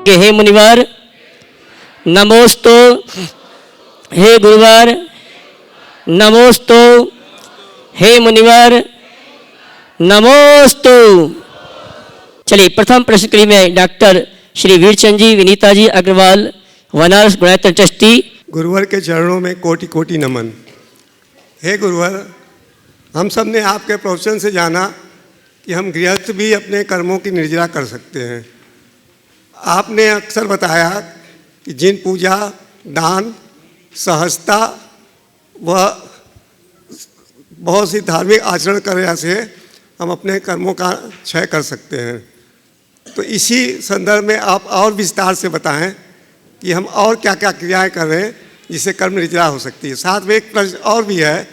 कि हे मुनिवर नमोस्तु, हे गुरुवर नमोस्तु, हे मुनिवर नमोस्तु। चलिए प्रथम प्रश्न में डॉक्टर श्री वीरचंद जी, विनीता जी अग्रवाल, बनारस गुणायत्र ट्रस्टी। गुरुवर के चरणों में कोटि कोटि नमन। हे गुरुवर, हम सब ने आपके प्रवचन से जाना कि हम गृहस्थ भी अपने कर्मों की निर्जरा कर सकते हैं। आपने अक्सर बताया कि जिन पूजा, दान, सहजता व बहुत सी धार्मिक आचरण करने से हम अपने कर्मों का क्षय कर सकते हैं। तो इसी संदर्भ में आप और विस्तार से बताएं कि हम और क्या क्या क्रियाएं कर रहे हैं जिससे कर्म निर्जरा हो सकती है। साथ में एक प्रश्न और भी है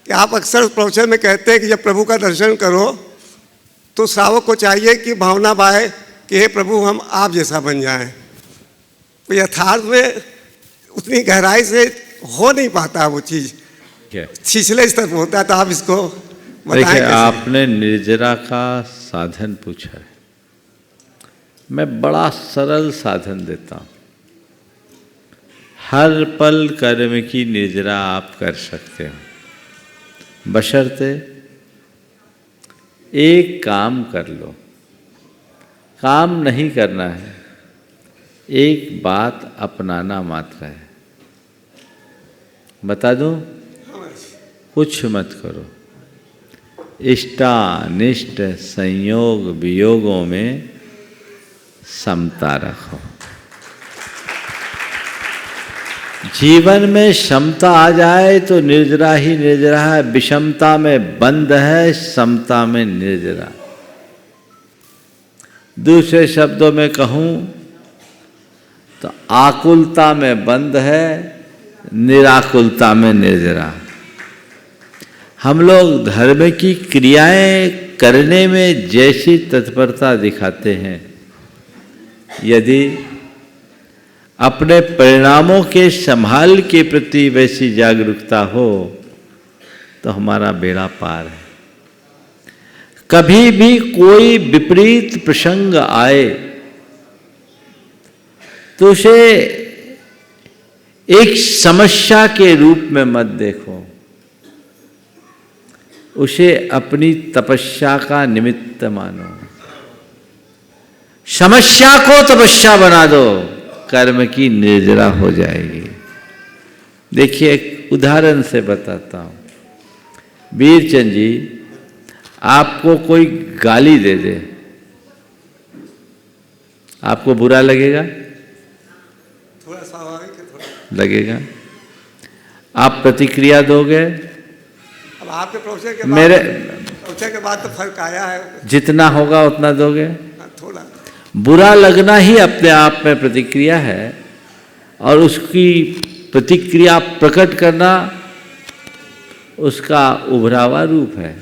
कि आप अक्सर प्रवचन में कहते हैं कि जब प्रभु का दर्शन करो तो श्रावक को चाहिए कि भावना बाहे कि हे प्रभु हम आप जैसा बन जाएं। तो यथार्थ में उतनी गहराई से हो नहीं पाता वो चीज़, छिछले स्तर पर होता है। तो आप इसको देखिए, आपने निर्जरा का साधन पूछा है, मैं बड़ा सरल साधन देता हूँ। हर पल कर्म की निर्जरा आप कर सकते हो, बशर्ते एक काम कर लो। काम नहीं करना है, एक बात अपनाना मात्र है। बता दूं, कुछ मत करो। इष्टानिष्ट संयोग वियोगों में समता रखो। जीवन में समता आ जाए तो निर्जरा ही निर्जरा है। विषमता में बंध है, समता में निर्जरा। दूसरे शब्दों में कहूं तो आकुलता में बंध है, निराकुलता में निर्जरा। हम लोग धर्म की क्रियाएं करने में जैसी तत्परता दिखाते हैं, यदि अपने परिणामों के संभाल के प्रति वैसी जागरूकता हो तो हमारा बेड़ा पार है। कभी भी कोई विपरीत प्रसंग आए तो उसे एक समस्या के रूप में मत देखो, उसे अपनी तपस्या का निमित्त मानो। समस्या को तपस्या बना दो, कर्म की निर्जरा हो जाएगी। देखिए, एक उदाहरण से बताता हूं। वीरचंद जी, आपको कोई गाली दे दे, आपको बुरा लगेगा? थोड़ा स्वाभाविक है, थोड़ा लगेगा। आप प्रतिक्रिया दोगे? अब आपके प्रवचन के बाद तो फर्क आया है। जितना होगा उतना दोगे? थोड़ा बुरा लगना ही अपने आप में प्रतिक्रिया है, और उसकी प्रतिक्रिया प्रकट करना उसका उभरावा रूप है।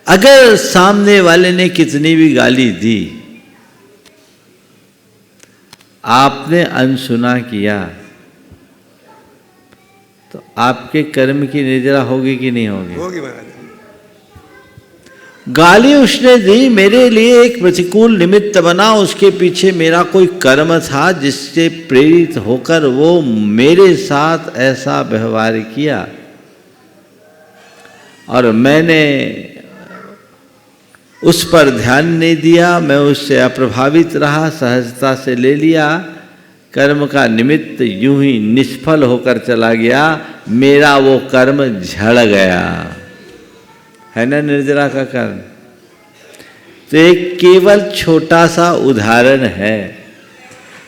अगर सामने वाले ने कितनी भी गाली दी, आपने अनसुना किया, तो आपके कर्म की निर्जरा होगी कि नहीं होगी? होगी महाराज। गाली उसने दी, मेरे लिए एक प्रतिकूल निमित्त बना, उसके पीछे मेरा कोई कर्म था जिससे प्रेरित होकर वो मेरे साथ ऐसा व्यवहार किया, और मैंने उस पर ध्यान नहीं दिया, मैं उससे अप्रभावित रहा, सहजता से ले लिया। कर्म का निमित्त यूं ही निष्फल होकर चला गया, मेरा वो कर्म झड़ गया। है ना निर्जरा का कर्म? तो एक केवल छोटा सा उदाहरण है।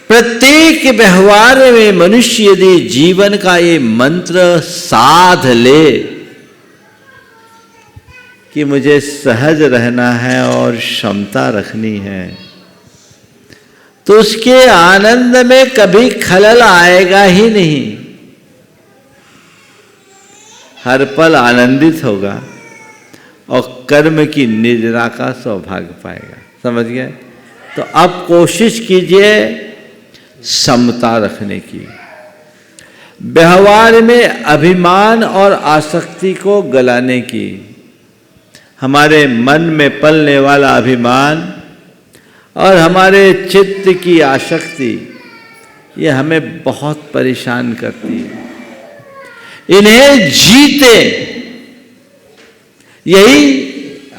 प्रत्येक व्यवहार में मनुष्य यदि जीवन का ये मंत्र साध ले कि मुझे सहज रहना है और क्षमता रखनी है, तो उसके आनंद में कभी खलल आएगा ही नहीं। हर पल आनंदित होगा और कर्म की निर्जरा का सौभाग्य पाएगा। समझ गए? तो अब कोशिश कीजिए समता रखने की। व्यवहार में अभिमान और आसक्ति को गलाने की। हमारे मन में पलने वाला अभिमान और हमारे चित्त की आसक्ति ये हमें बहुत परेशान करती है। इन्हें जीते, यही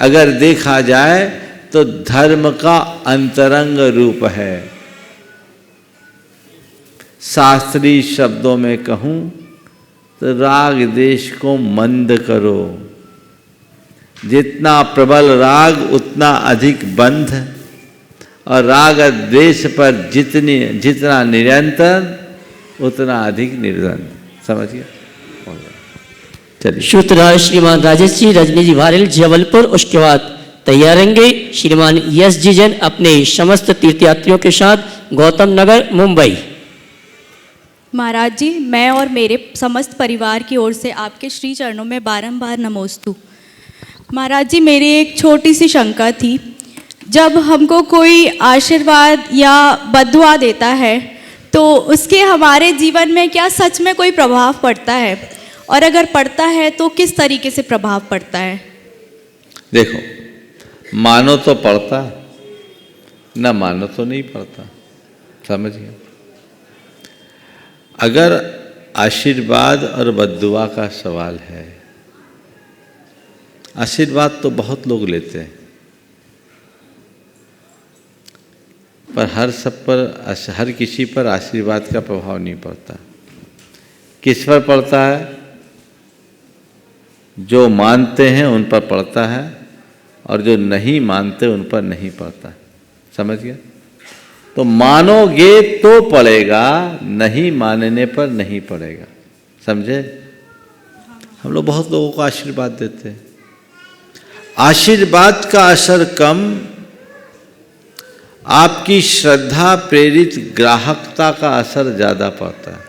अगर देखा जाए तो धर्म का अंतरंग रूप है। शास्त्रीय शब्दों में कहूं तो राग देश को मंद करो। जितना प्रबल राग उतना अधिक बंध, और राग द्वेष पर जितना निरंतर उतना अधिक निर्द्वंद। समझिए। चलिए। सूत्रधार श्रीमान राजेश जी, रजनी जी वारेल, जबलपुर। उसके बाद तैयार रहेंगे श्रीमान यश जी जैन अपने समस्त तीर्थयात्रियों के साथ, गौतम नगर, मुंबई। महाराज जी, मैं और मेरे समस्त परिवार की ओर से आपके श्री चरणों में बारंबार नमोस्तु। महाराज जी, मेरी एक छोटी सी शंका थी। जब हमको कोई आशीर्वाद या बद्दुआ देता है तो उसके हमारे जीवन में क्या सच में कोई प्रभाव पड़ता है, और अगर पड़ता है तो किस तरीके से प्रभाव पड़ता है? देखो, मानो तो पड़ता, ना मानो तो नहीं पड़ता। समझिए। अगर आशीर्वाद और बद्दुआ का सवाल है, आशीर्वाद तो बहुत लोग लेते हैं, पर हर किसी पर आशीर्वाद का प्रभाव नहीं पड़ता। किस पर पड़ता है? जो मानते हैं उन पर पड़ता है, और जो नहीं मानते उन पर नहीं पड़ता। समझ गए? तो मानोगे तो पड़ेगा, नहीं मानने पर नहीं पड़ेगा। समझे? हम लोग बहुत लोगों को आशीर्वाद देते हैं। आशीर्वाद का असर कम, आपकी श्रद्धा प्रेरित ग्राहकता का असर ज़्यादा पड़ता है।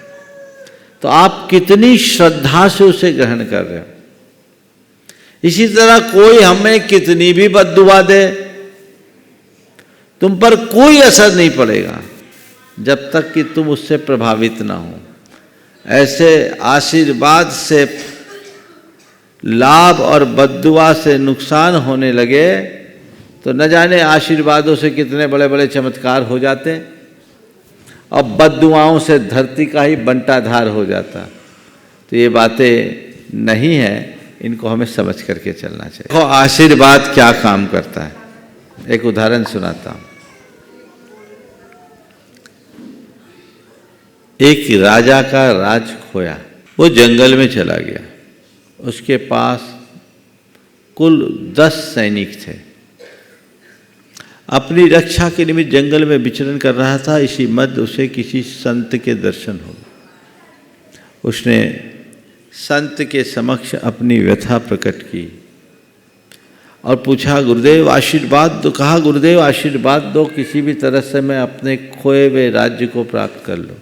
तो आप कितनी श्रद्धा से उसे ग्रहण कर रहे हो। इसी तरह कोई हमें कितनी भी बद्दुआ दे, तुम पर कोई असर नहीं पड़ेगा जब तक कि तुम उससे प्रभावित ना हो। ऐसे आशीर्वाद से लाभ और बद्दुआ से नुकसान होने लगे तो न जाने आशीर्वादों से कितने बड़े बड़े चमत्कार हो जाते, और बद्दुआओं से धरती का ही बंटाधार हो जाता। तो ये बातें नहीं है, इनको हमें समझ करके चलना चाहिए। देखो, आशीर्वाद क्या काम करता है, एक उदाहरण सुनाता हूं। एक राजा का राज खोया, वो जंगल में चला गया। उसके पास कुल 10 सैनिक थे। अपनी रक्षा के निमित्त जंगल में विचरण कर रहा था। इसी मध्य उसे किसी संत के दर्शन हो। उसने संत के समक्ष अपनी व्यथा प्रकट की और पूछा, गुरुदेव आशीर्वाद दो। कहा, गुरुदेव आशीर्वाद दो, किसी भी तरह से मैं अपने खोए हुए राज्य को प्राप्त कर लूं।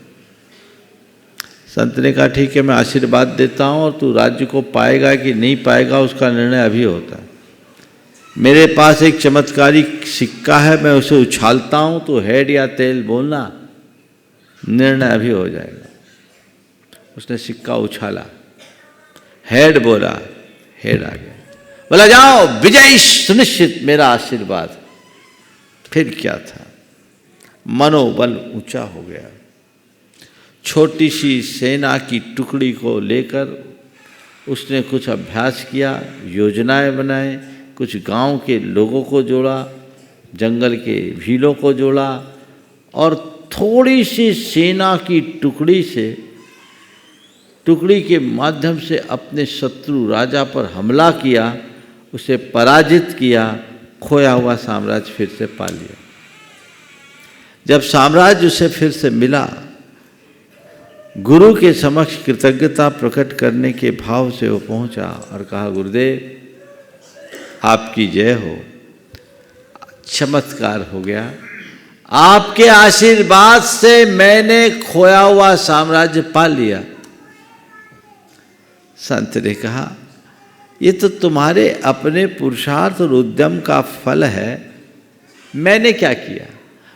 संत ने कहा, ठीक है, मैं आशीर्वाद देता हूं, और तू राज्य को पाएगा कि नहीं पाएगा उसका निर्णय अभी होता है। मेरे पास एक चमत्कारी सिक्का है, मैं उसे उछालता हूं, तो हेड या टेल बोलना, निर्णय अभी हो जाएगा। उसने सिक्का उछाला, हेड बोला, हेड आ गया। बोला, जाओ, विजय सुनिश्चित, मेरा आशीर्वाद। फिर क्या था, मनोबल ऊंचा हो गया। छोटी सी सेना की टुकड़ी को लेकर उसने कुछ अभ्यास किया, योजनाएं बनाए, कुछ गांव के लोगों को जोड़ा, जंगल के भीलों को जोड़ा, और थोड़ी सी सेना की टुकड़ी के माध्यम से अपने शत्रु राजा पर हमला किया, उसे पराजित किया, खोया हुआ साम्राज्य फिर से पा लिया। जब साम्राज्य उसे फिर से मिला, गुरु के समक्ष कृतज्ञता प्रकट करने के भाव से वो पहुंचा और कहा, गुरुदेव आपकी जय हो, चमत्कार हो गया। आपके आशीर्वाद से मैंने खोया हुआ साम्राज्य पा लिया। संत ने कहा, ये तो तुम्हारे अपने पुरुषार्थ और उद्यम का फल है, मैंने क्या किया?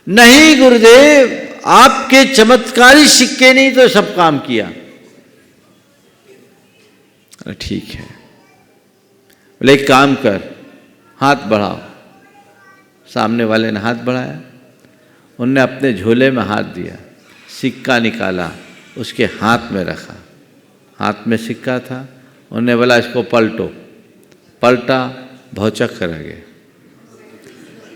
नहीं गुरुदेव, आपके चमत्कारी सिक्के नहीं तो सब काम किया। ठीक है, बोले एक काम कर, हाथ बढ़ाओ। सामने वाले ने हाथ बढ़ाया, उनने अपने झोले में हाथ दिया, सिक्का निकाला, उसके हाथ में रखा, हाथ में सिक्का था। उन्होंने बोला इसको पलटो, पलटा, भौचक्कर रह गया।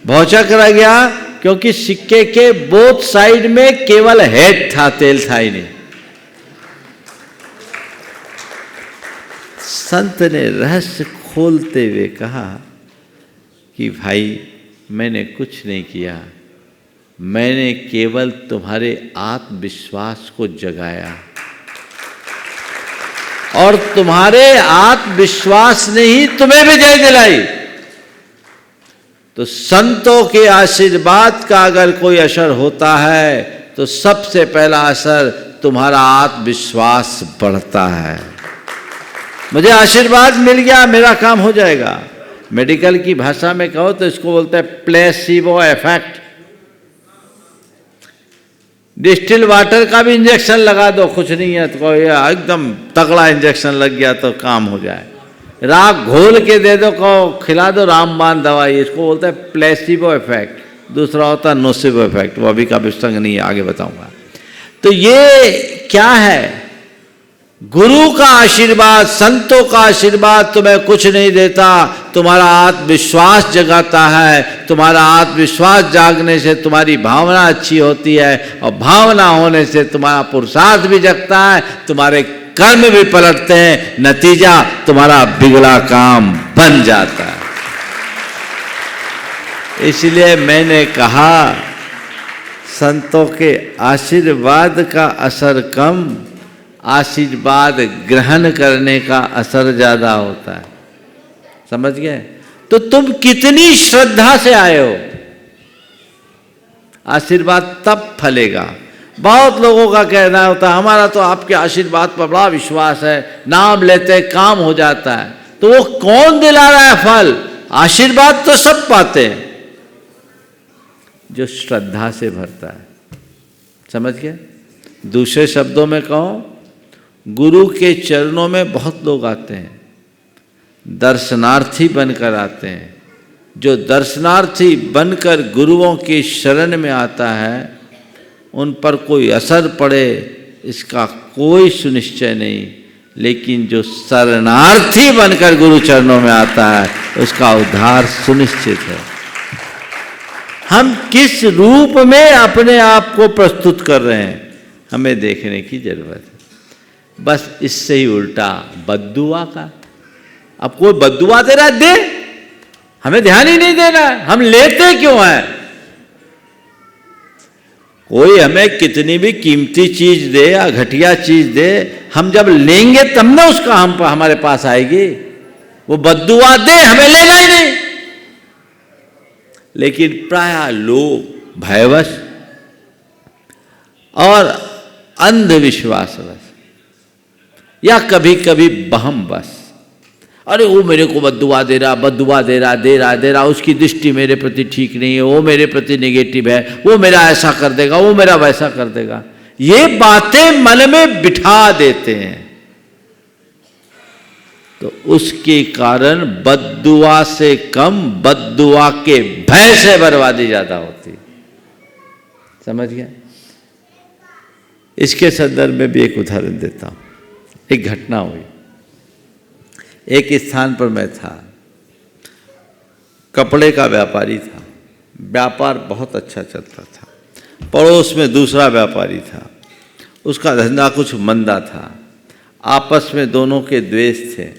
भौचक्कर रह गया क्योंकि सिक्के के बोथ साइड में केवल हेड था, तेल था ही नहीं। संत ने रहस्य खोलते हुए कहा कि भाई मैंने कुछ नहीं किया, मैंने केवल तुम्हारे आत्मविश्वास को जगाया, और तुम्हारे आत्मविश्वास ने ही तुम्हें विजय दिलाई। तो संतों के आशीर्वाद का अगर कोई असर होता है तो सबसे पहला असर तुम्हारा आत्मविश्वास बढ़ता है। मुझे आशीर्वाद मिल गया, मेरा काम हो जाएगा। मेडिकल की भाषा में कहो तो इसको बोलते हैं प्लेसिबो इफेक्ट। डिस्टिल वाटर का भी इंजेक्शन लगा दो, कुछ नहीं है तो एकदम तगड़ा इंजेक्शन लग गया तो काम हो जाए। राख घोल के दे दो, कहो खिला दो रामबाण दवाई, इसको बोलते हैं प्लेसिबो इफेक्ट। दूसरा होता है नोसिबो इफेक्ट, वो अभी का प्रसंग नहीं है, आगे बताऊंगा। तो ये क्या है? गुरु का आशीर्वाद, संतों का आशीर्वाद तुम्हें कुछ नहीं देता, तुम्हारा आत्मविश्वास जगाता है। तुम्हारा आत्मविश्वास जागने से तुम्हारी भावना अच्छी होती है, और भावना होने से तुम्हारा पुरुषार्थ भी जगता है, तुम्हारे कर्म भी पलटते हैं, नतीजा तुम्हारा बिगड़ा काम बन जाता है। इसलिए मैंने कहा संतों के आशीर्वाद का असर कम, आशीर्वाद ग्रहण करने का असर ज्यादा होता है। समझ गए? तो तुम कितनी श्रद्धा से आए हो, आशीर्वाद तब फलेगा। बहुत लोगों का कहना होता है हमारा तो आपके आशीर्वाद पर बड़ा विश्वास है, नाम लेते काम हो जाता है। तो वो कौन दिला रहा है फल? आशीर्वाद तो सब पाते हैं, जो श्रद्धा से भरता है। समझ गए? दूसरे शब्दों में कहूं, गुरु के चरणों में बहुत लोग आते हैं, दर्शनार्थी बनकर आते हैं। जो दर्शनार्थी बनकर गुरुओं की शरण में आता है, उन पर कोई असर पड़े इसका कोई सुनिश्चय नहीं, लेकिन जो शरणार्थी बनकर गुरु चरणों में आता है उसका उद्धार सुनिश्चित है। हम किस रूप में अपने आप को प्रस्तुत कर रहे हैं, हमें देखने की जरूरत है। बस इससे ही उल्टा बद्दुआ का, अब कोई बद्दुआ दे रहा है, दे, हमें ध्यान ही नहीं देना है, हम लेते क्यों हैं? कोई हमें कितनी भी कीमती चीज दे या घटिया चीज दे, हम जब लेंगे तब ना उसका हमारे पास आएगी। वो बद्दुआ दे, हमें लेना ही नहीं। लेकिन प्राय लोग भयवश और अंधविश्वासवश या कभी कभी बहम बस, अरे वो मेरे को बद्दुआ दे रहा, बद्दुआ दे रहा, उसकी दृष्टि मेरे प्रति ठीक नहीं है, वो मेरे प्रति नेगेटिव है, वो मेरा ऐसा कर देगा, वो मेरा वैसा कर देगा। ये बातें मन में बिठा देते हैं, तो उसके कारण बद्दुआ से कम बद्दुआ के भय से बर्बादी ज्यादा होती। समझ गया? इसके संदर्भ में भी एक उदाहरण देता हूं। एक घटना हुई, एक स्थान पर मैं था, कपड़े का व्यापारी था, व्यापार बहुत अच्छा चलता था। पड़ोस में दूसरा व्यापारी था, उसका धंधा कुछ मंदा था। आपस में दोनों के द्वेष थे,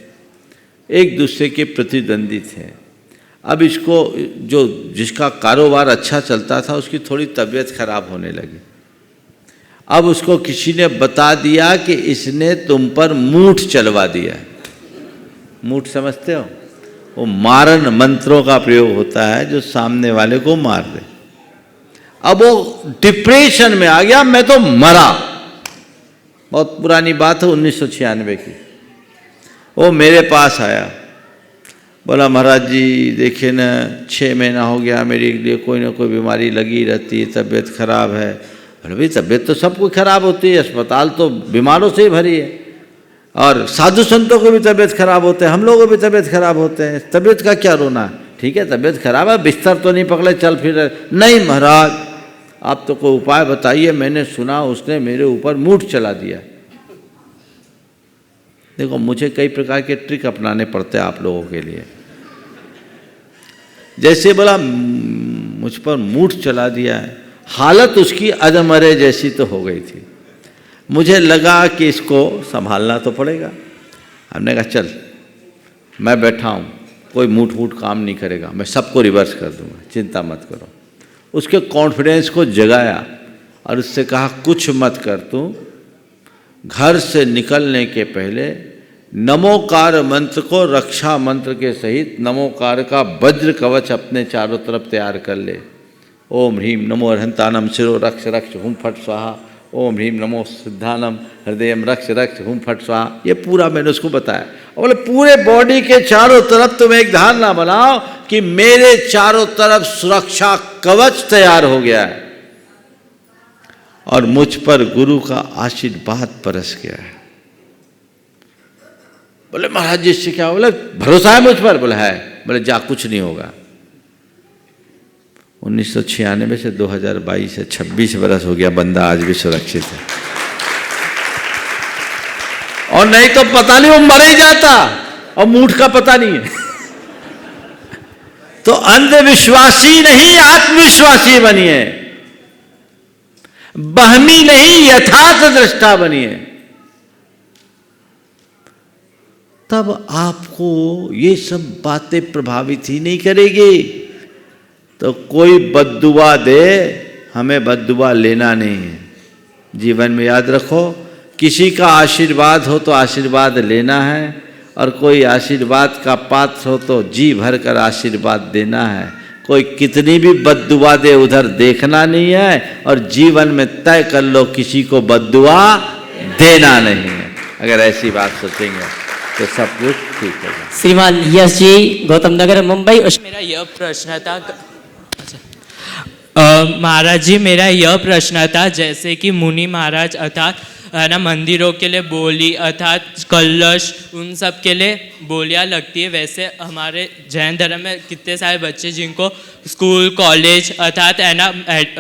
एक दूसरे के प्रतिद्वंदी थे। अब इसको जिसका कारोबार अच्छा चलता था उसकी थोड़ी तबीयत खराब होने लगी। अब उसको किसी ने बता दिया कि इसने तुम पर मूठ चलवा दिया। मूठ समझते हो? वो मारन मंत्रों का प्रयोग होता है जो सामने वाले को मार दे। अब वो डिप्रेशन में आ गया, मैं तो मरा। बहुत पुरानी बात है, 1996 की। वो मेरे पास आया, बोला महाराज जी देखिए ना, 6 महीना हो गया मेरे लिए कोई ना कोई बीमारी लगी रहती है, तबीयत खराब है। बोले भाई तबीयत तो सबको खराब होती है, अस्पताल तो बीमारों से ही भरी है, और साधु संतों को भी तबीयत खराब होते हैं, हम लोगों को भी तबीयत खराब होते हैं, तबीयत का क्या रोना है? ठीक है तबीयत खराब है, बिस्तर तो नहीं पकड़े, चल फिर। नहीं महाराज आप तो कोई उपाय बताइए, मैंने सुना उसने मेरे ऊपर मूठ चला दिया। देखो, मुझे कई प्रकार के ट्रिक अपनाने पड़ते हैं आप लोगों के लिए। जैसे बोला मुझ पर मूठ चला दिया है, हालत उसकी अधमरे जैसी तो हो गई थी। मुझे लगा कि इसको संभालना तो पड़ेगा। हमने कहा चल मैं बैठा हूँ, कोई मूठ मूठ काम नहीं करेगा, मैं सबको रिवर्स कर दूंगा, चिंता मत करो। उसके कॉन्फिडेंस को जगाया और उससे कहा कुछ मत कर, तू घर से निकलने के पहले नमोकार मंत्र को रक्षा मंत्र के सहित नमोकार का वज्र कवच अपने चारों तरफ तैयार कर ले। ओम ह्रीम नमो अर्हंतानम शिरो रक्ष रक्ष हुम फट स्वाहा, ओम ह्रीम नमो सिद्धानम हृदयम रक्ष रक्ष हुम फट स्वाहा। ये पूरा मैंने उसको बताया। और बोले पूरे बॉडी के चारों तरफ तुम एक धारणा बनाओ कि मेरे चारों तरफ सुरक्षा कवच तैयार हो गया है और मुझ पर गुरु का आशीर्वाद बरस गया है। बोले महाराज जी इससे क्या? बोले भरोसा है मुझ पर? बोले है। बोले जा, कुछ नहीं होगा। 1996 से 2022 से 26 बरस हो गया, बंदा आज भी सुरक्षित है। और नहीं तो पता नहीं वो मर ही जाता, और मूठ का पता नहीं है। तो अंधविश्वासी नहीं आत्मविश्वासी बनिए, बहमी नहीं यथार्थ दृष्टा बनिए, तब आपको ये सब बातें प्रभावित ही नहीं करेगी। तो कोई बद्दुआ दे, हमें बद्दुआ लेना नहीं है। जीवन में याद रखो, किसी का आशीर्वाद हो तो आशीर्वाद लेना है, और कोई आशीर्वाद का पात्र हो तो जी भर कर आशीर्वाद देना है। कोई कितनी भी बद्दुआ दे उधर देखना नहीं है, और जीवन में तय कर लो किसी को बद्दुआ देना नहीं है। अगर ऐसी बात सोचेंगे तो सब कुछ ठीक होगा। श्रीमान यश जी, गौतम नगर, मुंबई। मेरा यह प्रश्न था, महाराज जी मेरा यह प्रश्न था, जैसे कि मुनि महाराज अर्थात ना मंदिरों के लिए बोली अर्थात कलश, उन सब के लिए बोलियाँ लगती है, वैसे हमारे जैन धर्म में कितने सारे बच्चे जिनको स्कूल कॉलेज अर्थात है ना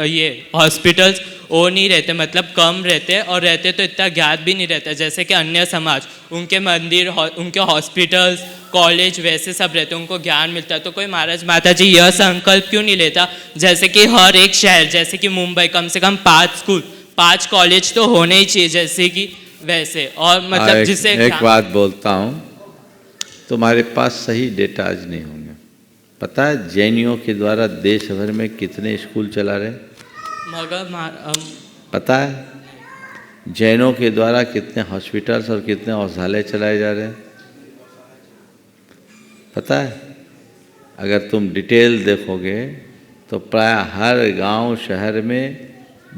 ये हॉस्पिटल्स वो नहीं रहते, मतलब कम रहते, और रहते तो इतना ज्ञात भी नहीं रहता, जैसे कि अन्य समाज उनके मंदिर उनके हॉस्पिटल्स कॉलेज वैसे सब रहते, उनको ज्ञान मिलता है। तो कोई महाराज माता जी यह संकल्प क्यों नहीं लेता, जैसे कि हर एक शहर जैसे कि मुंबई कम से कम 5 स्कूल 5 कॉलेज तो होने ही चाहिए, जैसे कि वैसे, और मतलब जिससे एक बात बोलता हूँ, तुम्हारे पास सही डेटा आज नहीं होंगे। पता है जैनियों के द्वारा देश भर में कितने स्कूल चला रहे? मगर पता है जैनों के द्वारा कितने हॉस्पिटल्स और कितने औषधालय चलाए जा रहे हैं? पता है? अगर तुम डिटेल देखोगे तो प्राय हर गांव शहर में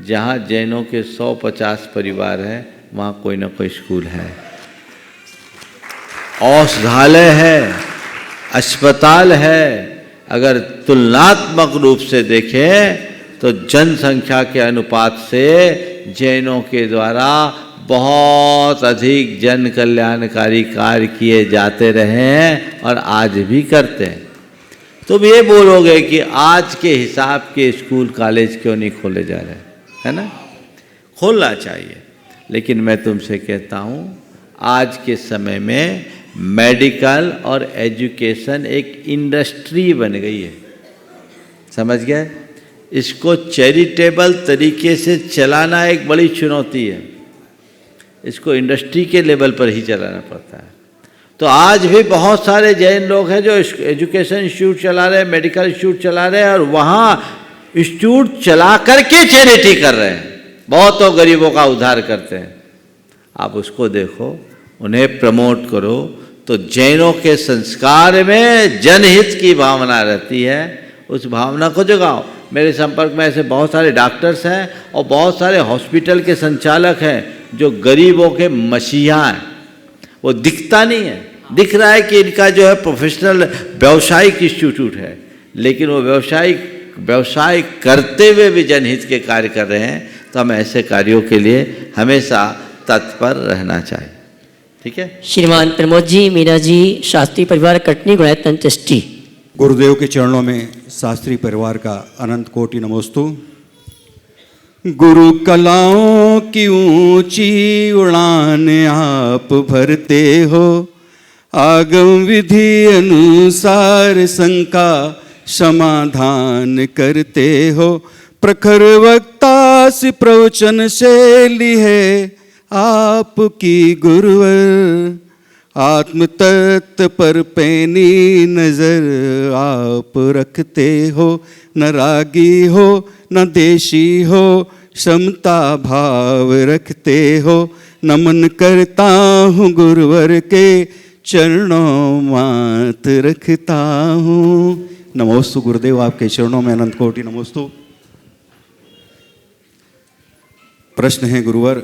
जहाँ जैनों के 150 परिवार हैं वहाँ कोई ना कोई स्कूल है, औषधालय है, अस्पताल है। अगर तुलनात्मक रूप से देखें तो जनसंख्या के अनुपात से जैनों के द्वारा बहुत अधिक जन कल्याणकारी कार्य किए जाते रहे हैं और आज भी करते हैं। तुम ये बोलोगे कि आज के हिसाब के स्कूल कॉलेज क्यों नहीं खोले जा रहे, है ना? खोलना चाहिए, लेकिन मैं तुमसे कहता हूँ आज के समय में मेडिकल और एजुकेशन एक इंडस्ट्री बन गई है, समझ गए? इसको चैरिटेबल तरीके से चलाना एक बड़ी चुनौती है, इसको इंडस्ट्री के लेवल पर ही चलाना पड़ता है। तो आज भी बहुत सारे जैन लोग हैं जो एजुकेशन इंस्टीट्यूट चला रहे हैं, मेडिकल इंस्टीट्यूट चला रहे हैं, और वहाँ इंस्टीट्यूट चला करके चैरिटी कर रहे हैं, बहुतों गरीबों का उद्धार करते हैं। आप उसको देखो, उन्हें प्रमोट करो, तो जैनों के संस्कार में जनहित की भावना रहती है, उस भावना को जगाओ। मेरे संपर्क में ऐसे बहुत सारे डॉक्टर्स हैं और बहुत सारे हॉस्पिटल के संचालक हैं जो गरीबों के मसीहा हैं। वो दिखता नहीं है, दिख रहा है कि इनका जो है प्रोफेशनल व्यावसायिक इंस्टीट्यूट है, लेकिन वो व्यवसाय करते हुए भी जनहित के कार्य कर रहे हैं। तो हम ऐसे कार्यों के लिए हमेशा तत्पर रहना चाहिए। ठीक है? श्रीमान प्रमोद जी, मीना जी, शास्त्री परिवार, कटनी, गुणायतन, टेस्टी। गुरुदेव के चरणों में शास्त्री परिवार का अनंत कोटि नमोस्तु। गुरु कलाओं की ऊंची उड़ान आप भरते हो, आगम विधि अनुसार शंका समाधान करते हो। प्रखर वक्ता सी प्रवचन शैली है आपकी गुरुवर, आत्म तत्व पर पैनी नजर आप रखते हो। न रागी हो न देशी हो, क्षमता भाव रखते हो। नमन करता हूँ गुरुवर के चरणों मात रखता हूँ। नमोस्तु गुरुदेव, आपके चरणों में अनंत कोटि नमोस्तु। प्रश्न है गुरुवर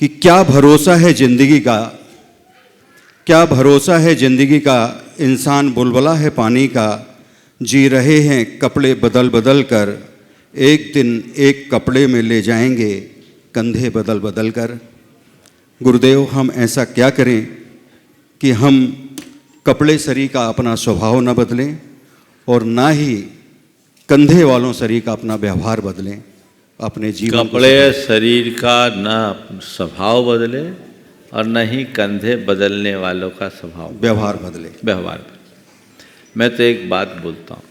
कि क्या भरोसा है जिंदगी का, क्या भरोसा है जिंदगी का। इंसान बुलबुला है पानी का, जी रहे हैं कपड़े बदल बदल कर। एक दिन एक कपड़े में ले जाएंगे कंधे बदल बदल कर। गुरुदेव, हम ऐसा क्या करें कि हम कपड़े सरी का अपना स्वभाव न बदलें और ना ही कंधे वालों सरी का अपना व्यवहार बदलें, अपने जीवन। कपड़े शरीर का न स्वभाव बदले और न ही कंधे बदलने वालों का स्वभाव व्यवहार बदले। व्यवहार। मैं तो एक बात बोलता हूँ,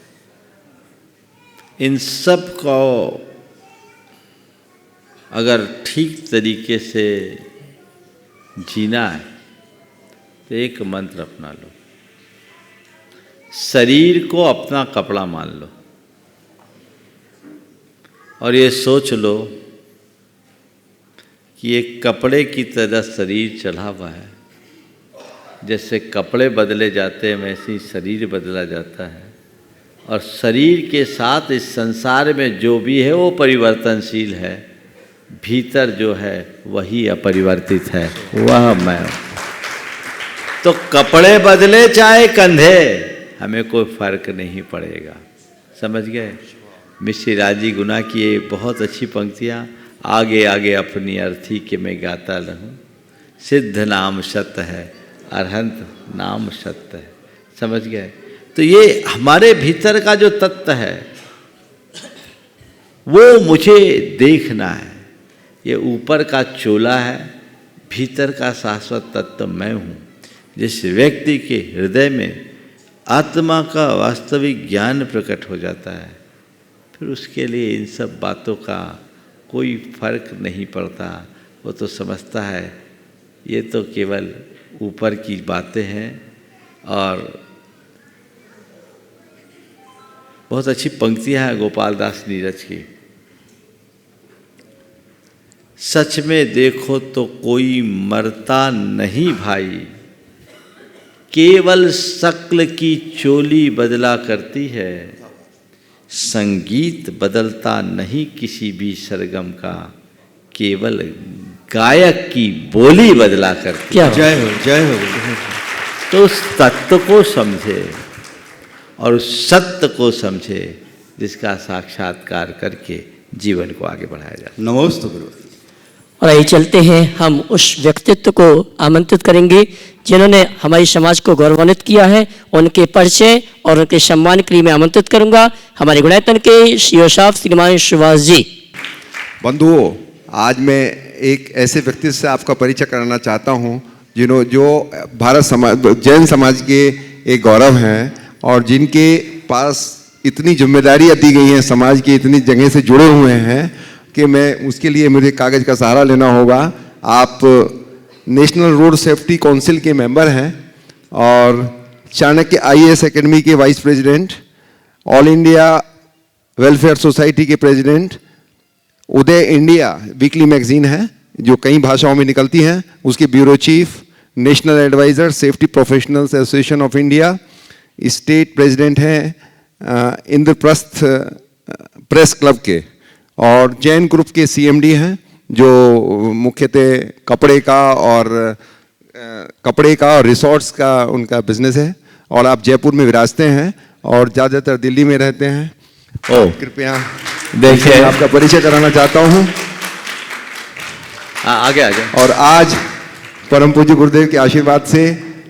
इन सब को अगर ठीक तरीके से जीना है तो एक मंत्र अपना लो, शरीर को अपना कपड़ा मान लो और ये सोच लो कि एक कपड़े की तरह शरीर चढ़ा हुआ है। जैसे कपड़े बदले जाते हैं वैसे ही शरीर बदला जाता है, और शरीर के साथ इस संसार में जो भी है वो परिवर्तनशील है, भीतर जो है वही अपरिवर्तित है, वह मैं। तो कपड़े बदले चाहे कंधे, हमें कोई फर्क नहीं पड़ेगा। समझ गए? मिश्री राजी गुना की ये बहुत अच्छी पंक्तियाँ। आगे आगे अपनी अर्थी के मैं गाता रहूं, सिद्ध नाम सत्य है, अरहंत नाम सत्य है। समझ गए? तो ये हमारे भीतर का जो तत्व है वो मुझे देखना है। ये ऊपर का चोला है, भीतर का शाश्वत तत्व मैं हूँ। जिस व्यक्ति के हृदय में आत्मा का वास्तविक ज्ञान प्रकट हो जाता है, फिर उसके लिए इन सब बातों का कोई फर्क नहीं पड़ता। वो तो समझता है ये तो केवल ऊपर की बातें हैं। और बहुत अच्छी पंक्तियां हैं गोपाल दास नीरज की। सच में देखो तो कोई मरता नहीं भाई, केवल शक्ल की चोली बदला करती है। संगीत बदलता नहीं किसी भी सरगम का, केवल गायक की बोली बदला करती है। जय हो, जय हो। तो उस तत्व को समझे और उस सत्य को समझे जिसका साक्षात्कार करके जीवन को आगे बढ़ाया जाए। नमोस्तु गुरु। और आइए चलते हैं, हम उस व्यक्तित्व को आमंत्रित करेंगे जिन्होंने हमारे समाज को गौरवान्वित किया है। उनके परिचय और उनके सम्मान के लिए मैं आमंत्रित करूंगा हमारे गुणायतन के सीओ श्रीमान सुभाष जी। बंधुओं, आज मैं एक ऐसे व्यक्ति से आपका परिचय कराना चाहता हूं जो भारत समाज, जैन समाज के एक गौरव हैं और जिनके पास इतनी जिम्मेदारियां दी गई हैं, समाज की इतनी जगह से जुड़े हुए हैं कि मैं उसके लिए मुझे कागज़ का सहारा लेना होगा। आप नेशनल रोड सेफ्टी काउंसिल के मेंबर हैं और चाणक्य IAS एकेडमी के vice president, all India welfare society के president, Uday India weekly magazine है जो कई भाषाओं में निकलती हैं, उसके bureau chief, national adviser safety professionals association of India, state president हैं इंद्रप्रस्थ प्रेस क्लब के, और जैन ग्रुप के CMD हैं जो मुख्यतः कपड़े का और रिसोर्ट्स का उनका बिजनेस है। और आप जयपुर में विराजते हैं और ज़्यादातर दिल्ली में रहते हैं। कृपया देखिए, आपका परिचय कराना चाहता हूँ। आगे आगे। और आज परम पूज्य गुरुदेव के आशीर्वाद से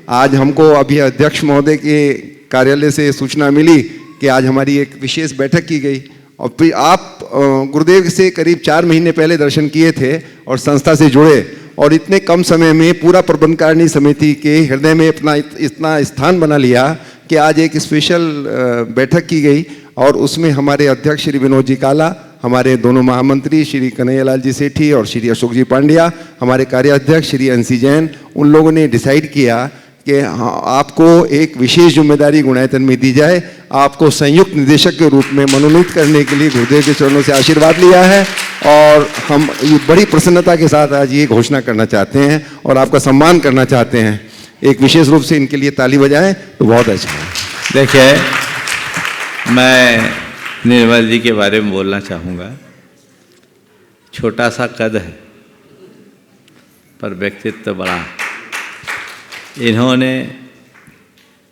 आज हमको अभी अध्यक्ष महोदय के कार्यालय से सूचना मिली कि आज हमारी एक विशेष बैठक की गई और फिर आप गुरुदेव से करीब 4 महीने पहले दर्शन किए थे और संस्था से जुड़े, और इतने कम समय में पूरा प्रबंधकारिणी समिति के हृदय में अपना इतना स्थान बना लिया कि आज एक स्पेशल बैठक की गई और उसमें हमारे अध्यक्ष श्री विनोद जी काला, हमारे दोनों महामंत्री श्री कन्हैयालाल जी सेठी और श्री अशोक जी पांड्या, हमारे कार्याध्यक्ष श्री अंशी जैन, उन लोगों ने डिसाइड किया कि आपको एक विशेष जिम्मेदारी गुणायतन में दी जाए। आपको संयुक्त निदेशक के रूप में मनोनीत करने के लिए गुरुदेव के चरणों से आशीर्वाद लिया है और हम ये बड़ी प्रसन्नता के साथ आज ये घोषणा करना चाहते हैं और आपका सम्मान करना चाहते हैं। एक विशेष रूप से इनके लिए ताली बजाएं तो बहुत अच्छा है। देखिए, मैं निर्मल जी के बारे में बोलना चाहूँगा। छोटा सा कद है पर व्यक्तित्व बड़ा है। इन्होंने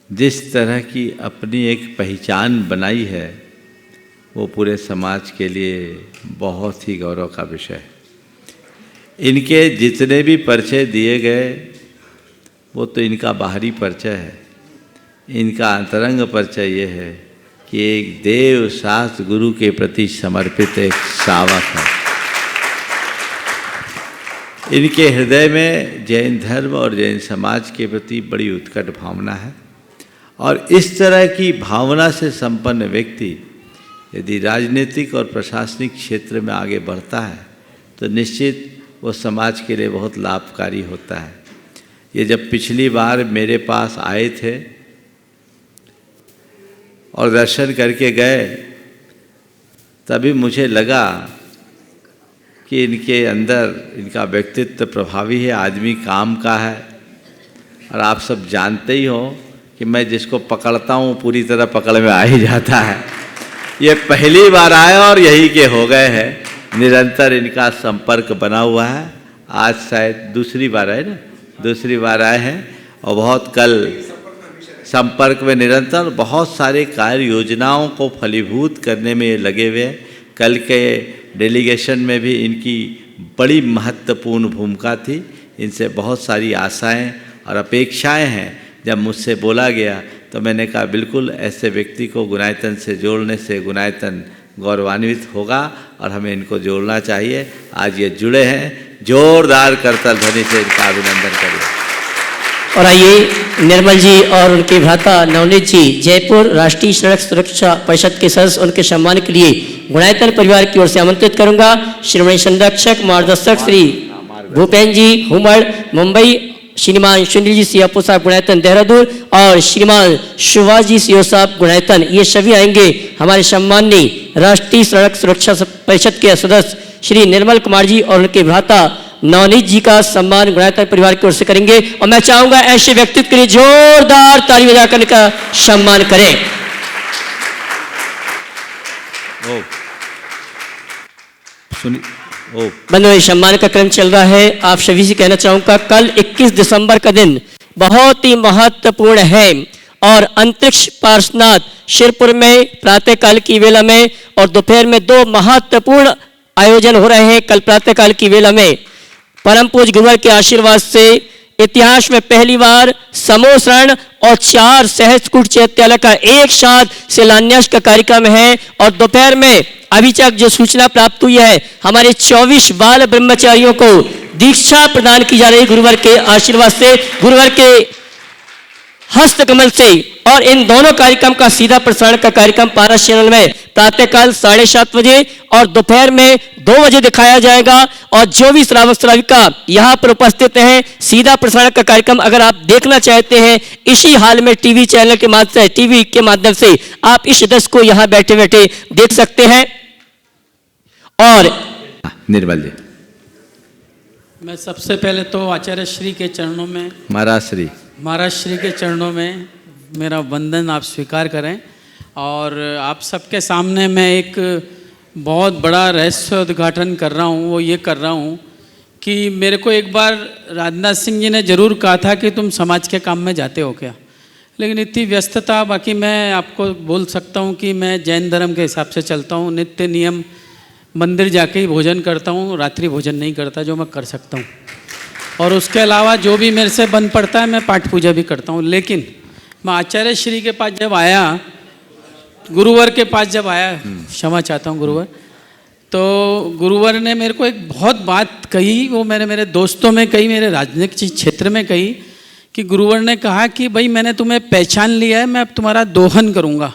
जिस तरह की अपनी एक पहचान बनाई है वो पूरे समाज के लिए बहुत ही गौरव का विषय है। इनके जितने भी परिचय दिए गए वो तो इनका बाहरी परिचय है। इनका अंतरंग परिचय ये है कि एक देव शास्त्र गुरु के प्रति समर्पित एक सावक है। इनके हृदय में जैन धर्म और जैन समाज के प्रति बड़ी उत्कट भावना है और इस तरह की भावना से संपन्न व्यक्ति यदि राजनीतिक और प्रशासनिक क्षेत्र में आगे बढ़ता है तो निश्चित वो समाज के लिए बहुत लाभकारी होता है। ये जब पिछली बार मेरे पास आए थे और दर्शन करके गए तभी मुझे लगा कि इनके अंदर इनका व्यक्तित्व प्रभावी है, आदमी काम का है। और आप सब जानते ही हो कि मैं जिसको पकड़ता हूँ पूरी तरह पकड़ में आ ही जाता है। ये पहली बार आए और यही के हो गए हैं। निरंतर इनका संपर्क बना हुआ है। आज शायद दूसरी बार आए ना, दूसरी बार आए हैं और बहुत कल संपर्क में निरंतर बहुत सारे कार्य योजनाओं को फलीभूत करने में ये लगे हुए हैं। कल के डेलीगेशन में भी इनकी बड़ी महत्वपूर्ण भूमिका थी। इनसे बहुत सारी आशाएं और अपेक्षाएं हैं। जब मुझसे बोला गया तो मैंने कहा बिल्कुल ऐसे व्यक्ति को गुणायतन से जोड़ने से गुणायतन गौरवान्वित होगा और हमें इनको जोड़ना चाहिए। आज ये जुड़े हैं, जोरदार करतल ध्वनि से इनका अभिनंदन करिए। और आइए निर्मल जी और उनके भ्राता नवनीत जी जयपुर राष्ट्रीय सड़क सुरक्षा परिषद के सदस्य, उनके सम्मान के लिए गुणायतन परिवार की ओर से आमंत्रित करूंगा। श्रीमणी संरक्षक मार्गदर्शक श्री भूपेन जी हुमड़ मुंबई, श्रीमान सुनील जी सीएफओ साहब गुणायतन देहरादून और श्रीमान सुभाष जी सीओ साहब गुणायतन, ये सभी आएंगे। हमारे सम्माननीय राष्ट्रीय सड़क सुरक्षा परिषद के सदस्य श्री निर्मल कुमार जी और उनके भ्राता नवनीत जी का सम्मान गुणायतन परिवार की ओर से करेंगे। और मैं चाहूंगा ऐसे व्यक्तित्व के लिए जोरदार ताली बजाकर इनका सम्मान करें। बंधुओं, सम्मान का क्रम चल रहा है। आप सभी से कहना चाहूंगा कल 21 दिसंबर का दिन बहुत ही महत्वपूर्ण है और अंतरिक्ष पार्श्वनाथ शिरपुर में प्रातःकाल की वेला में और दोपहर में 2 महत्वपूर्ण आयोजन हो रहे हैं। कल प्रातःकाल की वेला में परम पूज्य गुरुवर के आशीर्वाद से इतिहास में पहली बार समूह शरण और 4 सहस्त्रकूट चैत्यालय का एक साथ शिलान्यास का कार्यक्रम है। और दोपहर में अभी तक जो सूचना प्राप्त हुई है, हमारे 24 बाल ब्रह्मचारियों को दीक्षा प्रदान की जा रही है गुरुवर के आशीर्वाद से, गुरुवर के हस्त कमल से। और इन दोनों कार्यक्रम का सीधा प्रसारण का कार्यक्रम पारस चैनल में प्रातःकाल 7:30 बजे और दोपहर में 2 बजे दिखाया जाएगा। और जो भी श्रावक श्राविका यहाँ पर उपस्थित हैं, सीधा प्रसारण का कार्यक्रम अगर आप देखना चाहते हैं इसी हाल में टीवी चैनल के माध्यम से, टीवी के माध्यम से आप इस दृश्य को यहाँ बैठे बैठे देख सकते हैं। और निर्मल जी, मैं सबसे पहले तो आचार्य श्री के चरणों में, महाराज श्री के चरणों में मेरा वंदन आप स्वीकार करें। और आप सबके सामने मैं एक बहुत बड़ा रहस्य उद्घाटन कर रहा हूँ। वो ये कर रहा हूँ कि मेरे को एक बार राजनाथ सिंह जी ने ज़रूर कहा था कि तुम समाज के काम में जाते हो क्या, लेकिन इतनी व्यस्तता। बाकी मैं आपको बोल सकता हूँ कि मैं जैन धर्म के हिसाब से चलता हूँ, नित्य नियम मंदिर जाके ही भोजन करता हूँ, रात्रि भोजन नहीं करता, जो मैं कर सकता हूँ। और उसके अलावा जो भी मेरे से बन पड़ता है मैं पाठ पूजा भी करता हूँ। लेकिन मैं आचार्य श्री के पास जब आया गुरुवर के पास जब आया, क्षमा चाहता हूँ गुरुवर, तो गुरुवर ने मेरे को एक बहुत बात कही, वो मैंने मेरे दोस्तों में कही, मेरे राजनीतिक क्षेत्र में कही, कि गुरुवर ने कहा कि भाई मैंने तुम्हें पहचान लिया है, मैं अब तुम्हारा दोहन करूँगा।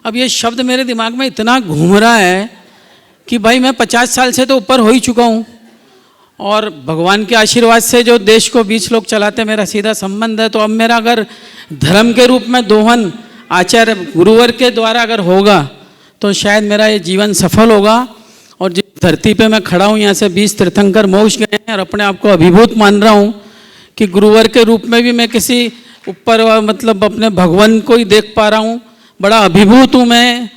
अब ये शब्द मेरे दिमाग में इतना घूम रहा है कि भाई मैं 50 साल से तो ऊपर हो ही चुका हूँ, और भगवान के आशीर्वाद से जो देश को 20 लोग चलाते मेरा सीधा संबंध है। तो अब मेरा अगर धर्म के रूप में दोहन आचार्य गुरुवर के द्वारा अगर होगा तो शायद मेरा ये जीवन सफल होगा। और जिस धरती पे मैं खड़ा हूँ, यहाँ से 20 तीर्थंकर मोक्ष गए हैं, और अपने आप को अभिभूत मान रहा हूँ कि गुरुवर के रूप में भी मैं किसी ऊपर मतलब अपने भगवान को ही देख पा रहा हूँ। बड़ा अभिभूत हूँ मैं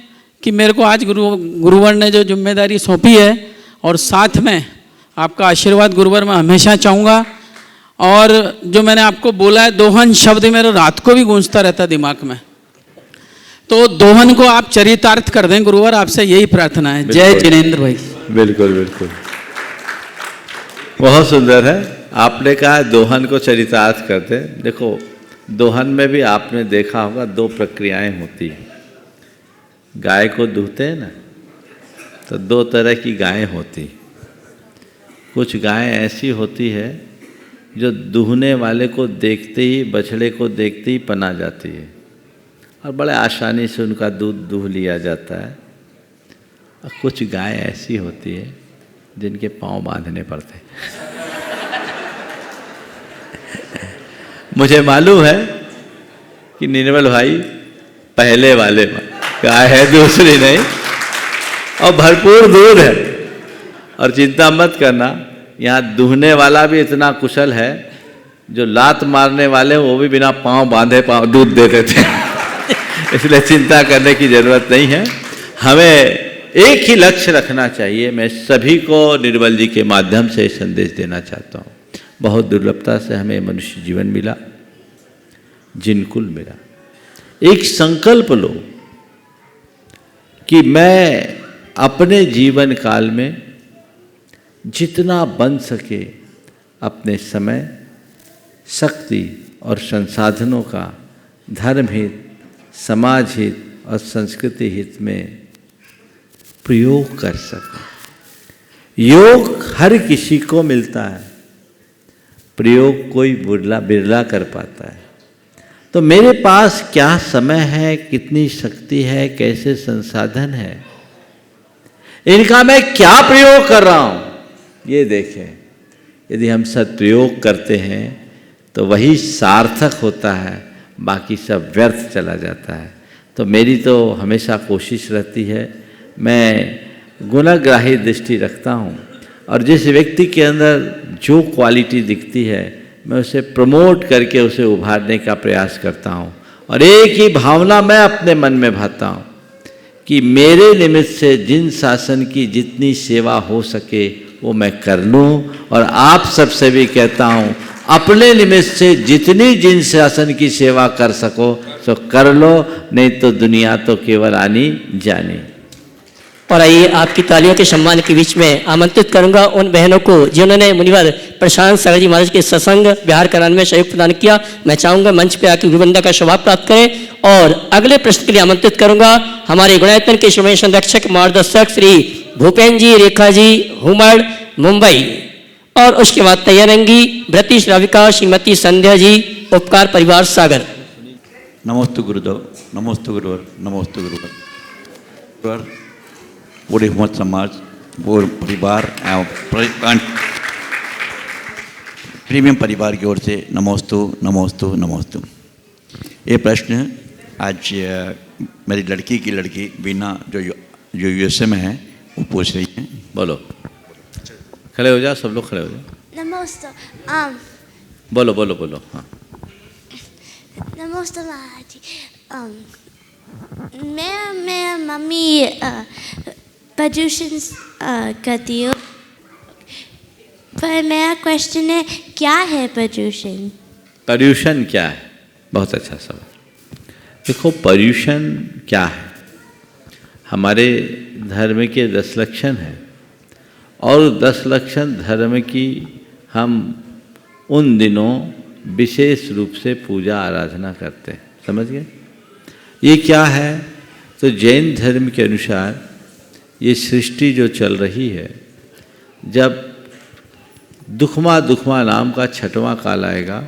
कि मेरे को आज गुरुवर ने जो जिम्मेदारी सौंपी है, और साथ में आपका आशीर्वाद गुरुवर मैं हमेशा चाहूँगा। और जो मैंने आपको बोला है दोहन शब्द मेरे रात को भी गूंजता रहता है दिमाग में, तो दोहन को आप चरितार्थ कर दें गुरुवर, आपसे यही प्रार्थना है। जय जिनेंद्र भाई। बिल्कुल बिल्कुल, बहुत सुंदर है। आपने कहा दोहन को चरितार्थ करते। देखो, दोहन में भी आपने देखा होगा 2 प्रक्रियाएं होती हैं। गाय को दूहते हैं ना, तो 2 तरह की गायें होती। कुछ गायें ऐसी होती है जो दूहने वाले को देखते ही, बछड़े को देखते ही पना जाती है, और बड़े आसानी से उनका दूध दूह लिया जाता है। और कुछ गायें ऐसी होती है जिनके पांव बांधने पड़ते हैं। मुझे मालूम है कि निर्मल भाई पहले वाले गाय है, दूसरी नहीं, और भरपूर दूध है। और चिंता मत करना, यहाँ दूहने वाला भी इतना कुशल है, जो लात मारने वाले वो भी बिना पांव बांधे पांव दूध दे देते हैं। इसलिए चिंता करने की जरूरत नहीं है। हमें एक ही लक्ष्य रखना चाहिए। मैं सभी को निर्मल जी के माध्यम से संदेश देना चाहता हूँ। बहुत दुर्लभता से हमें मनुष्य जीवन मिला, जिनकुल मिला। एक संकल्प लो कि मैं अपने जीवन काल में जितना बन सके अपने समय, शक्ति और संसाधनों का धर्म हित, समाज हित और संस्कृति हित में प्रयोग कर सकूं। योग हर किसी को मिलता है, प्रयोग कोई बिरला कर पाता है। तो मेरे पास क्या समय है, कितनी शक्ति है, कैसे संसाधन है, इनका मैं क्या प्रयोग कर रहा हूं, ये देखें। यदि हम सदप्रयोग करते हैं तो वही सार्थक होता है, बाकी सब व्यर्थ चला जाता है। तो मेरी तो हमेशा कोशिश रहती है, मैं गुणग्राही दृष्टि रखता हूँ, और जिस व्यक्ति के अंदर जो क्वालिटी दिखती है मैं उसे प्रमोट करके उसे उभारने का प्रयास करता हूँ। और एक ही भावना मैं अपने मन में भाता हूँ कि मेरे निमित्त से जिन शासन की जितनी सेवा हो सके वो मैं कर लूँ। और आप सबसे भी कहता हूँ, अपने निमित्त से जितनी जिन शासन की सेवा कर सको तो कर लो, नहीं तो दुनिया तो केवल आनी जानी। और आइए आपकी तालियों के सम्मान के बीच में आमंत्रित करूंगा उन बहनों को जिन्होंने मुनिवर प्रशांत सागर जी महाराज के सत्संग बिहार कराने में सहयोग प्रदान किया। मैं चाहूंगा मंच पे आकर गुरुवंदना का स्वभाव प्राप्त करें। और अगले प्रश्न के लिए आमंत्रित करूंगा हमारे गुणायतन के श्रोमणी संरक्षक मार्गदर्शक श्री भूपेन जी रेखा जी हुमड़ मुंबई, और उसके बाद तैयार रहेंगी व्रती श्राविका श्रीमती संध्या जी उपकार परिवार सागर। नमोस्तु गुरुदेव, नमोस्तु गुरुवर, नमोस्तु गुरुवर। पूरे मोहम्मद समाज और परिवार एवं प्रीमियम परिवार की ओर से नमोस्तु नमोस्तु नमोस्तु। ये प्रश्न आज मेरी लड़की की लड़की बीना जो यूएसए में है वो पूछ रही है। बोलो, खड़े हो जाओ, सब लोग खड़े हो जाओ। नमस्ते। बोलो बोलो बोलो। हाँ, नमस्ते महाराज जी। मैं मम्मी प्रदूषण करती हूँ, पर मेरा क्वेश्चन है क्या है प्रदूषण? पर्यूषण क्या है? बहुत अच्छा सवाल। देखो, पर्यूषण क्या है? हमारे धर्म के 10 लक्षण हैं, और 10 लक्षण धर्म की हम उन दिनों विशेष रूप से पूजा आराधना करते हैं। समझ गए? ये क्या है? तो जैन धर्म के अनुसार ये सृष्टि जो चल रही है, जब दुखमा नाम का 6वां काल आएगा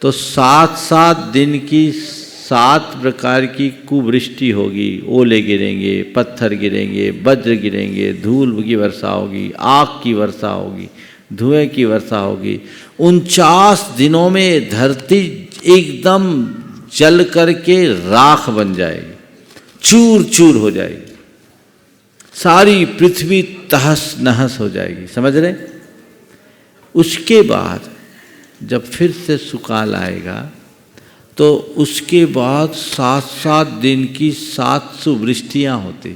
तो 7 दिन की 7 प्रकार की कुवृष्टि होगी। ओले गिरेंगे, पत्थर गिरेंगे, वज्र गिरेंगे, धूल की वर्षा होगी, आग की वर्षा होगी, धुएं की वर्षा होगी। 49 दिनों में धरती एकदम जल करके राख बन जाएगी, चूर चूर हो जाएगी, सारी पृथ्वी तहस नहस हो जाएगी। समझ रहे? उसके बाद जब फिर से सुकाल आएगा तो उसके बाद 7 दिन की 700 वृष्टियाँ होती।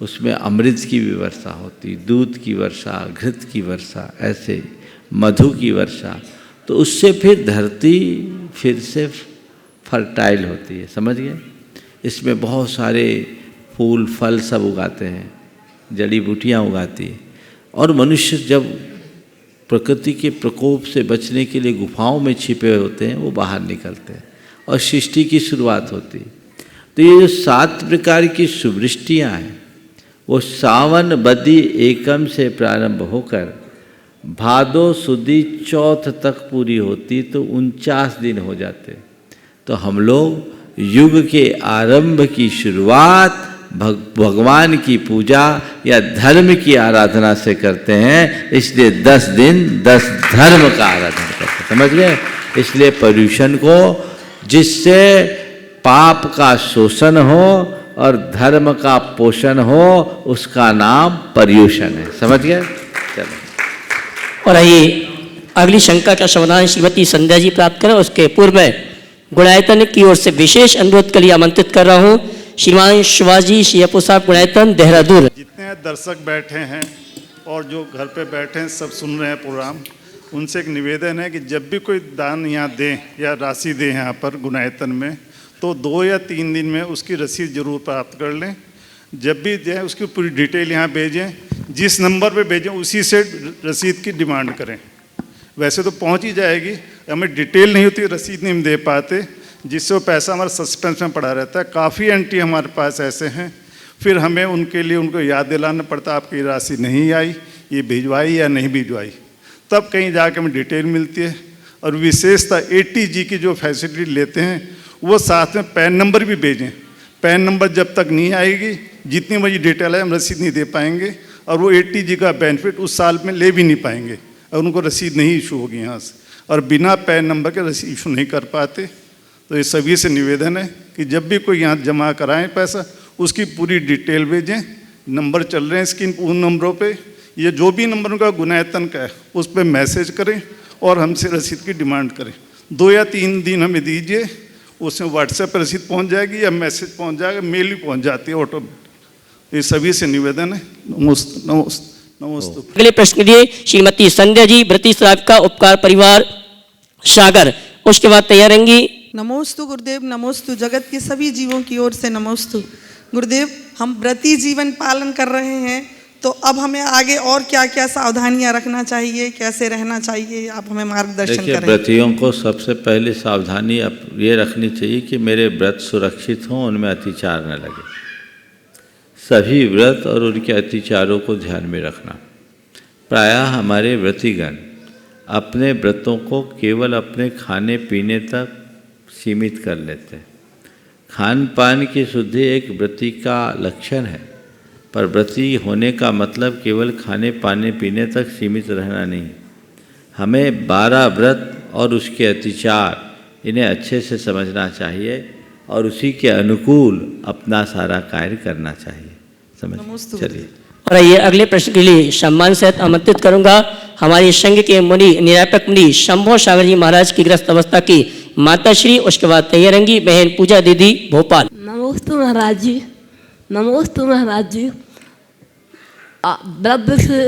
उसमें अमृत की भी वर्षा होती, दूध की वर्षा, घृत की वर्षा, ऐसे मधु की वर्षा। तो उससे फिर धरती फिर से फर्टाइल होती है। समझ गए? इसमें बहुत सारे फूल फल सब उगाते हैं, जड़ी बूटियाँ उगाती है। और मनुष्य जब प्रकृति के प्रकोप से बचने के लिए गुफाओं में छिपे होते हैं, वो बाहर निकलते हैं और सृष्टि की शुरुआत होती है। तो ये जो 7 प्रकार की सुवृष्टियाँ हैं, वो सावन बदी एकम से प्रारंभ होकर भादो सुदी चौथ तक पूरी होती, तो 49 दिन हो जाते। तो हम लोग युग के आरंभ की शुरुआत भगवान की पूजा या धर्म की आराधना से करते हैं, इसलिए 10 दिन 10 धर्म का आराधना करते हैं। समझ गए? इसलिए पर्यूषण को, जिससे पाप का शोषण हो और धर्म का पोषण हो, उसका नाम पर्यूषण है। समझ गए? चलो। और आइए अगली शंका का समाधान श्रीमती संध्या जी प्राप्त करें। उसके पूर्व में गुणायतन की ओर से विशेष अनुरोध के लिए आमंत्रित कर रहा हूँ श्रीमान शिवाजी शियापू साहब, गुणायतन, देहरादून। जितने दर्शक बैठे हैं और जो घर पे बैठे हैं, सब सुन रहे हैं प्रोग्राम, उनसे एक निवेदन है कि जब भी कोई दान यहाँ दें या राशि दें यहाँ पर गुणायतन में, तो 2 या 3 दिन में उसकी रसीद जरूर प्राप्त कर लें। जब भी दें उसकी पूरी डिटेल यहाँ भेजें, जिस नंबर पे भेजें उसी से रसीद की डिमांड करें। वैसे तो पहुँच ही जाएगी, हमें डिटेल नहीं होती, रसीद नहीं दे पाते, जिससे वो पैसा हमारा सस्पेंस में पड़ा रहता है। काफ़ी एंट्री हमारे पास ऐसे हैं, फिर हमें उनके लिए उनको याद दिलाना पड़ता, आपकी राशि नहीं आई, ये भिजवाई या नहीं भिजवाई, तब कहीं जाके हमें डिटेल मिलती है। और विशेषता ATG की जो फैसिलिटी लेते हैं, वो साथ में पैन नंबर भी भेजें। पैन नंबर जब तक नहीं आएगी, जितनी बड़ी डिटेल है, हम रसीद नहीं दे पाएंगे और वो ATG का बेनिफिट उस साल में ले भी नहीं पाएंगे और उनको रसीद नहीं इशू होगी यहाँ से, और बिना पैन नंबर के रसीद इशू नहीं कर पाते। तो ये सभी से निवेदन है कि जब भी कोई यहाँ जमा कराएं पैसा, उसकी पूरी डिटेल भेजें। नंबर चल रहे हैं स्क्रीन, उन नंबरों पे, ये जो भी नंबर उनका गुणायतन का है उस पर मैसेज करें और हमसे रसीद की डिमांड करें। 2 या 3 दिन हमें दीजिए, उसमें व्हाट्सएप पर रसीद पहुँच जाएगी या मैसेज पहुँच जाएगा, मेल भी पहुँच जाती है ऑटो। ये सभी से निवेदन है। नमस्ते। अगले प्रश्न के लिए श्रीमती संध्या जी, ब्रती साहब का उपकार परिवार सागर, उसके बाद तैयार रहेंगी। नमोस्तु गुरुदेव, नमोस्तु जगत के सभी जीवों की ओर से नमोस्तु। गुरुदेव, हम व्रती जीवन पालन कर रहे हैं, तो अब हमें आगे और क्या क्या सावधानियां रखना चाहिए, कैसे रहना चाहिए, आप हमें मार्गदर्शन करें। व्रतियों को सबसे पहले सावधानी ये रखनी चाहिए कि मेरे व्रत सुरक्षित हों, उनमें अतिचार न लगे। सभी व्रत और उनके अतिचारों को ध्यान में रखना। प्रायः हमारे व्रतीगण अपने व्रतों को केवल अपने खाने पीने तक सीमित कर लेते हैं। खान पान की शुद्धि एक व्रती का लक्षण है, पर व्रती होने का मतलब केवल खाने पाने पीने तक सीमित रहना नहीं। हमें 12 व्रत और उसके अतिचार इन्हें अच्छे से समझना चाहिए और उसी के अनुकूल अपना सारा कार्य करना चाहिए। समझ चलिए। और ये अगले प्रश्न के लिए सम्मान सहित आमंत्रित करूंगा हमारे संघ के मुनि, निरापक मुनि शंभो सागर जी महाराज की ग्रस्त अवस्था की माताश्री, उसके बाद तैयार रहेंगी बहन पूजा दीदी भोपाल। नमोस्तु महाराज जी, नमोस्तु महाराज जी। द्रव्य से,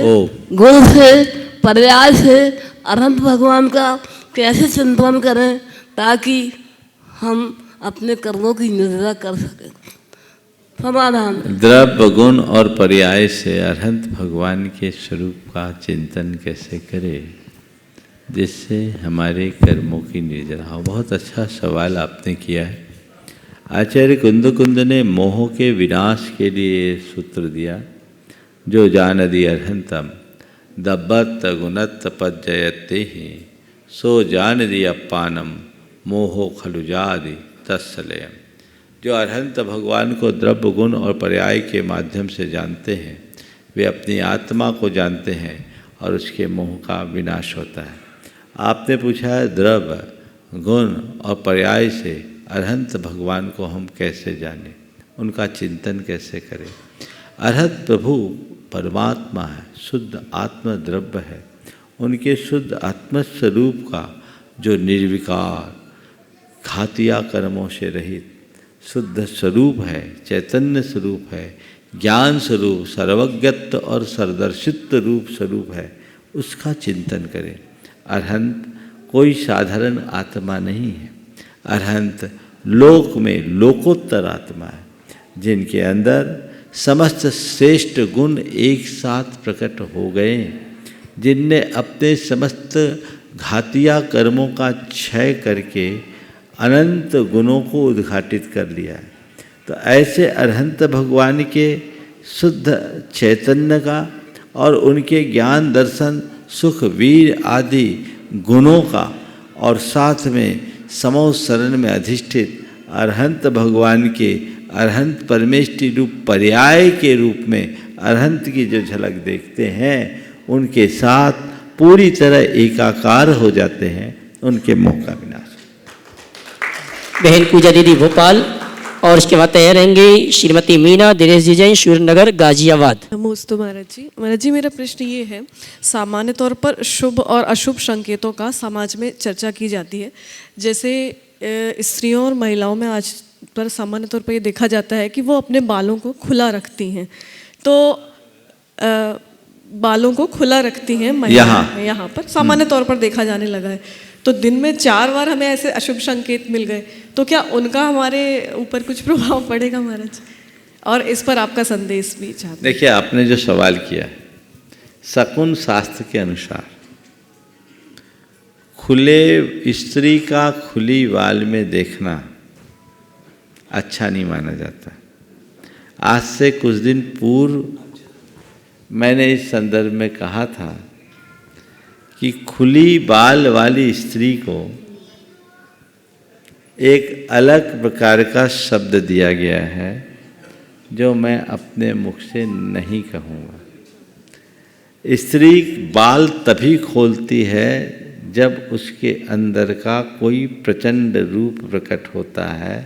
गुण से, पर्याय से अनंत भगवान का कैसे चिंतन करें ताकि हम अपने कर्मों की निंदा कर सकें। समाधान। द्रव्य गुण और पर्याय से अरहंत भगवान के स्वरूप का चिंतन कैसे करें जिससे हमारे कर्मों की निर्जरा हो। बहुत अच्छा सवाल आपने किया है। आचार्य कुंद ने मोह के विनाश के लिए सूत्र दिया, जो जानदि अर्हंतम दब्बत गुणत पज्जयते ही सो जानदि अपानम मोहो खलुजादि तत्सलयम। जो अरहंत भगवान को द्रव्य गुण और पर्याय के माध्यम से जानते हैं, वे अपनी आत्मा को जानते हैं और उसके मोह का विनाश होता है। आपने पूछा है द्रव्य गुण और पर्याय से अरहंत भगवान को हम कैसे जानें, उनका चिंतन कैसे करें। अरहत प्रभु परमात्मा है, शुद्ध आत्म द्रव्य है। उनके शुद्ध आत्मस्वरूप का जो निर्विकार घातिया कर्मों से रहित शुद्ध स्वरूप है, चैतन्य स्वरूप है, ज्ञान स्वरूप, सर्वज्ञत्व और सर्वदर्शित्व रूप स्वरूप है, उसका चिंतन करें। अरहंत कोई साधारण आत्मा नहीं है। अरहंत लोक में लोकोत्तर आत्मा है, जिनके अंदर समस्त श्रेष्ठ गुण एक साथ प्रकट हो गए, जिनने अपने समस्त घातिया कर्मों का क्षय करके अनंत गुणों को उद्घाटित कर लिया है। तो ऐसे अरहंत भगवान के शुद्ध चैतन्य का और उनके ज्ञान दर्शन सुख वीर आदि गुणों का और साथ में समो शरण में अधिष्ठित अरहंत भगवान के अरहंत परमेष्टि रूप पर्याय के रूप में अरहंत की जो झलक देखते हैं, उनके साथ पूरी तरह एकाकार हो जाते हैं, उनके मोह का विनाश। बहन पूजा दीदी भोपाल, और उसके बाद तैयार रहेंगे श्रीमती मीना दिनेश जी जैन सूर्यनगर गाजियाबाद। नमोस्तु महाराज जी। महाराज जी, मेरा प्रश्न ये है, सामान्य तौर पर शुभ और अशुभ संकेतों का समाज में चर्चा की जाती है। जैसे स्त्रियों और महिलाओं में आज पर सामान्य तौर पर ये देखा जाता है कि वो अपने बालों को खुला रखती हैं। तो बालों को खुला रखती हैं महिलाएं, यहाँ पर सामान्य तौर पर देखा जाने लगा है। तो दिन में 4 बार हमें ऐसे अशुभ संकेत मिल गए, तो क्या उनका हमारे ऊपर कुछ प्रभाव पड़ेगा महाराज? और इस पर आपका संदेश भी चाहते हैं। देखिए, आपने जो सवाल किया है, शकुन शास्त्र के अनुसार खुले स्त्री का खुली बाल में देखना अच्छा नहीं माना जाता। आज से कुछ दिन पूर्व मैंने इस संदर्भ में कहा था कि खुली बाल वाली स्त्री को एक अलग प्रकार का शब्द दिया गया है, जो मैं अपने मुख से नहीं कहूँगा। स्त्री बाल तभी खोलती है जब उसके अंदर का कोई प्रचंड रूप प्रकट होता है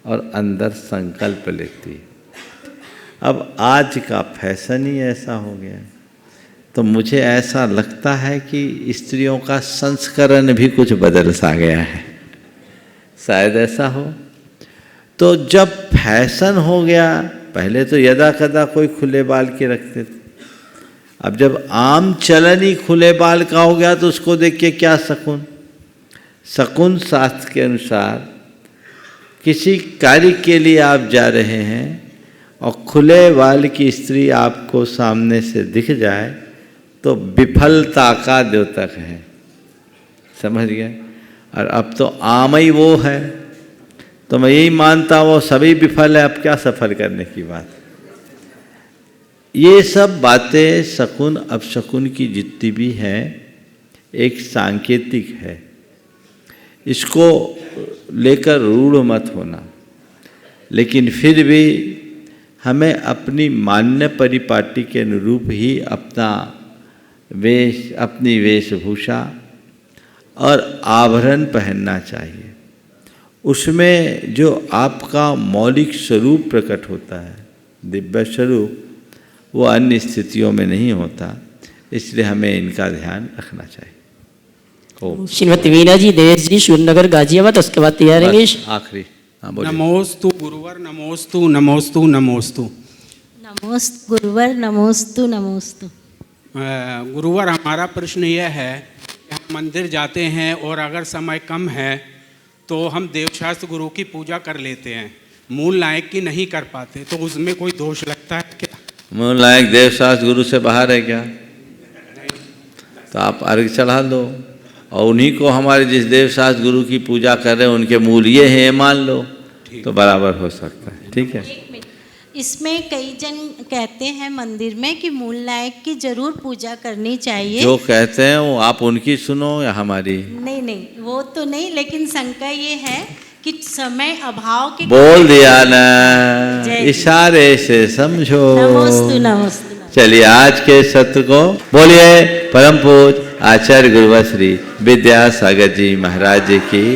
और अंदर संकल्प लेती है। अब आज का फैशन ही ऐसा हो गया है, तो मुझे ऐसा लगता है कि स्त्रियों का संस्करण भी कुछ बदल सा गया है, शायद ऐसा हो। तो जब फैशन हो गया, पहले तो यदा कदा कोई खुले बाल के रखते थे, अब जब आम चलन ही खुले बाल का हो गया तो उसको देख के क्या शकुन। शकुन शास्त्र के अनुसार किसी कार्य के लिए आप जा रहे हैं और खुले बाल की स्त्री आपको सामने से दिख जाए तो विफलता का द्योतक है, समझ गए। और अब तो आम ही वो है, तो मैं यही मानता हूँ वो सभी विफल है, अब क्या सफल करने की बात। ये सब बातें शकुन अपशकुन की जितनी भी हैं एक सांकेतिक है, इसको लेकर रूढ़ मत होना। लेकिन फिर भी हमें अपनी मान्य परिपाटी के अनुरूप ही अपना वेश, अपनी वेशभूषा और आभरण पहनना चाहिए। उसमें जो आपका मौलिक स्वरूप प्रकट होता है, दिव्य स्वरूप, वो अन्य स्थितियों में नहीं होता, इसलिए हमें इनका ध्यान रखना चाहिए। श्रीमती मीना जी दिनेश जी सूर्यनगर गाजियाबाद, उसके बाद तैयार रहेंगे आखिरी। नमोस्तु गुरुवर, नमोस्तु नमोस्तु नमोस्तु। नमोस्त गुरुवर, नमोस्तु नमोस्तु। गुरुवर, हमारा प्रश्न यह है कि हम मंदिर जाते हैं और अगर समय कम है तो हम देवशास्त्र गुरु की पूजा कर लेते हैं, मूल नायक की नहीं कर पाते, तो उसमें कोई दोष लगता है क्या? मूल नायक देवशास्त्र गुरु से बाहर है क्या? तो आप अर्घ चढ़ा दो और उन्हीं को हमारे जिस देवशास्त्र गुरु की पूजा कर रहे हैं उनके मूल ये हैं, मान लो। तो बराबर हो सकता है। ठीक है। इसमें कई जन कहते हैं मंदिर में कि मूल नायक की जरूर पूजा करनी चाहिए। जो कहते हैं वो आप उनकी सुनो या हमारी? नहीं नहीं, वो तो नहीं, लेकिन शंका ये है कि समय अभाव के बोल दिया ना, जय इशारे से समझो। नमोस्तु नमोस्तु। चलिए आज के सत्र को बोलिए परम पूज्य आचार्य गुरुवर श्री विद्यासागर जी महाराज जी की